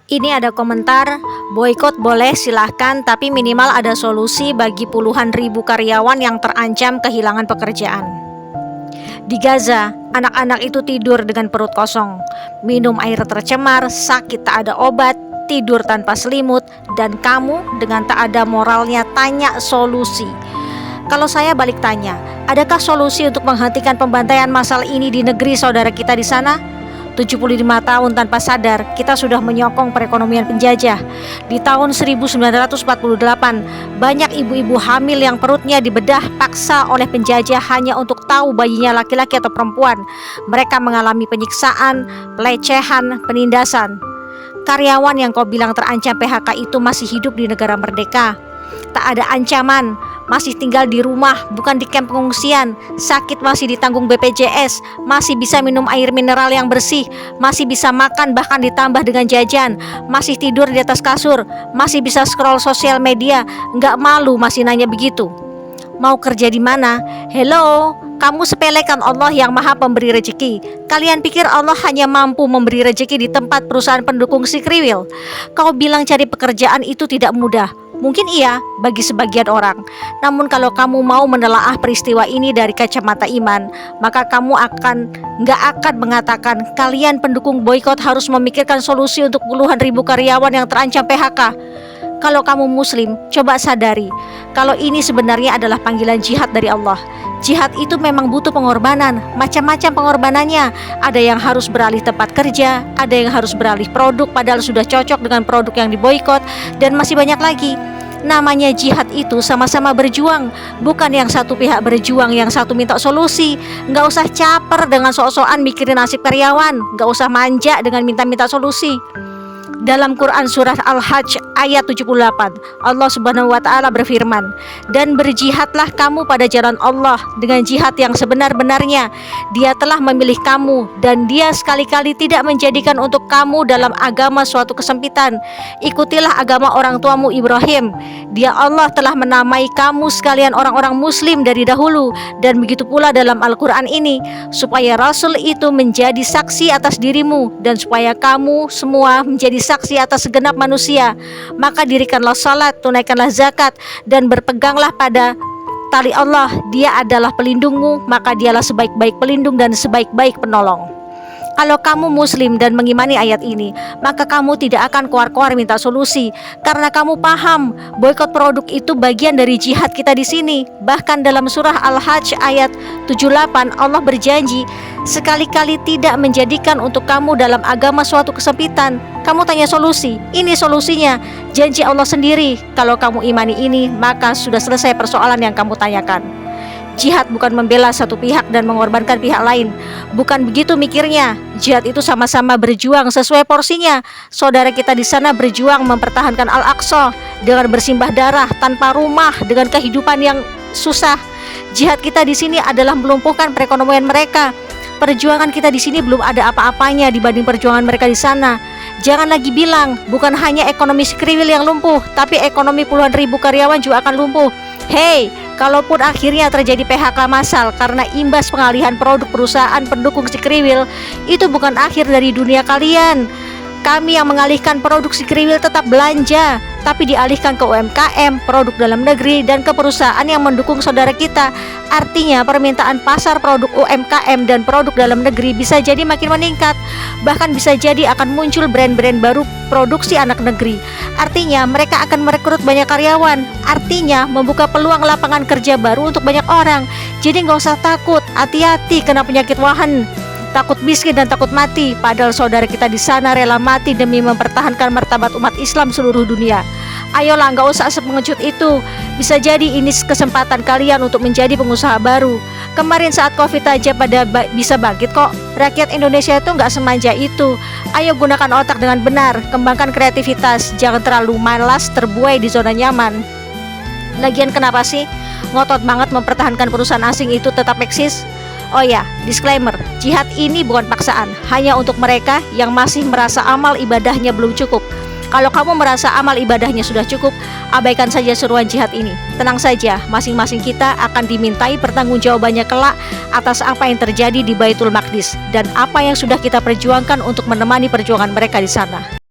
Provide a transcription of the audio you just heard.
Ini ada komentar, boykot boleh silahkan, tapi minimal ada solusi bagi puluhan ribu karyawan yang terancam kehilangan pekerjaan. Di Gaza, anak-anak itu tidur dengan perut kosong, minum air tercemar, sakit tak ada obat, tidur tanpa selimut, dan kamu dengan tak ada moralnya tanya solusi. Kalau saya balik tanya, adakah solusi untuk menghentikan pembantaian massal ini di negeri saudara kita di sana? 75 tahun tanpa sadar, kita sudah menyokong perekonomian penjajah. Di tahun 1948, banyak ibu-ibu hamil yang perutnya dibedah paksa oleh penjajah hanya untuk tahu bayinya laki-laki atau perempuan. Mereka mengalami penyiksaan, pelecehan, penindasan. Karyawan yang kau bilang terancam PHK itu masih hidup di negara merdeka. Tak ada ancaman, masih tinggal di rumah, bukan di kamp pengungsian. Sakit masih ditanggung BPJS, masih bisa minum air mineral yang bersih, masih bisa makan bahkan ditambah dengan jajan, masih tidur di atas kasur, masih bisa scroll sosial media, nggak malu masih nanya begitu. Mau kerja di mana? Hello, kamu sepelekan Allah yang maha pemberi rezeki. Kalian pikir Allah hanya mampu memberi rezeki di tempat perusahaan pendukung si kriwil? Kau bilang cari pekerjaan itu tidak mudah. Mungkin iya bagi sebagian orang. Namun kalau kamu mau menelaah peristiwa ini dari kacamata iman, maka kamu nggak akan mengatakan kalian pendukung boykot harus memikirkan solusi untuk puluhan ribu karyawan yang terancam PHK. Kalau kamu muslim, coba sadari kalau ini sebenarnya adalah panggilan jihad dari Allah. Jihad itu memang butuh pengorbanan, macam-macam pengorbanannya. Ada yang harus beralih tempat kerja, ada yang harus beralih produk padahal sudah cocok dengan produk yang diboikot, dan masih banyak lagi. Namanya jihad itu sama-sama berjuang, bukan yang satu pihak berjuang, yang satu minta solusi. Nggak usah caper dengan sok-sokan mikirin nasib karyawan, nggak usah manja dengan minta-minta solusi. Dalam Quran surah Al-Hajj ayat 78, Allah Subhanahu wa taala berfirman, "Dan berjihadlah kamu pada jalan Allah dengan jihad yang sebenar-benarnya. Dia telah memilih kamu dan Dia sekali-kali tidak menjadikan untuk kamu dalam agama suatu kesempitan. Ikutilah agama orang tuamu Ibrahim. Dia Allah telah menamai kamu sekalian orang-orang muslim dari dahulu, dan begitu pula dalam Al-Quran ini, supaya Rasul itu menjadi saksi atas dirimu dan supaya kamu semua menjadi saksi atas segenap manusia. Maka dirikanlah salat, tunaikanlah zakat, dan berpeganglah pada tali Allah. Dia adalah pelindungmu, maka dialah sebaik-baik pelindung dan sebaik-baik penolong." Kalau kamu muslim dan mengimani ayat ini, maka kamu tidak akan keluar-keluar minta solusi, karena kamu paham boikot produk itu bagian dari jihad kita di sini. Bahkan dalam surah Al-Hajj ayat 78, Allah berjanji sekali-kali tidak menjadikan untuk kamu dalam agama suatu kesempitan. Kamu tanya solusi, ini solusinya, janji Allah sendiri. Kalau kamu imani ini, maka sudah selesai persoalan yang kamu tanyakan. Jihad bukan membela satu pihak dan mengorbankan pihak lain. Bukan begitu mikirnya. Jihad itu sama-sama berjuang sesuai porsinya. Saudara kita di sana berjuang mempertahankan Al-Aqsa dengan bersimbah darah, tanpa rumah, dengan kehidupan yang susah. Jihad kita di sini adalah melumpuhkan perekonomian mereka. Perjuangan kita di sini belum ada apa-apanya dibanding perjuangan mereka di sana. Jangan lagi bilang bukan hanya ekonomi skriwil yang lumpuh, tapi ekonomi puluhan ribu karyawan juga akan lumpuh. Hey, kalaupun akhirnya terjadi PHK massal karena imbas pengalihan produk perusahaan pendukung si kriwil, itu bukan akhir dari dunia kalian. Kami yang mengalihkan produksi kriwil tetap belanja, tapi dialihkan ke UMKM, produk dalam negeri, dan ke perusahaan yang mendukung saudara kita. Artinya permintaan pasar produk UMKM dan produk dalam negeri bisa jadi makin meningkat. Bahkan bisa jadi akan muncul brand-brand baru produksi anak negeri. Artinya mereka akan merekrut banyak karyawan. Artinya membuka peluang lapangan kerja baru untuk banyak orang. Jadi nggak usah takut, hati-hati kena penyakit wahan. Takut miskin dan takut mati, padahal saudara kita di sana rela mati demi mempertahankan martabat umat Islam seluruh dunia. Ayolah, nggak usah sepengecut itu. Bisa jadi ini kesempatan kalian untuk menjadi pengusaha baru. Kemarin saat Covid aja pada bisa bangkit kok. Rakyat Indonesia itu nggak semanja itu. Ayo gunakan otak dengan benar, kembangkan kreativitas, jangan terlalu malas terbuai di zona nyaman. Lagian kenapa sih ngotot banget mempertahankan perusahaan asing itu tetap eksis? Oh ya, disclaimer, jihad ini bukan paksaan, hanya untuk mereka yang masih merasa amal ibadahnya belum cukup. Kalau kamu merasa amal ibadahnya sudah cukup, abaikan saja seruan jihad ini. Tenang saja, masing-masing kita akan dimintai pertanggungjawabannya kelak atas apa yang terjadi di Baitul Maqdis dan apa yang sudah kita perjuangkan untuk menemani perjuangan mereka di sana.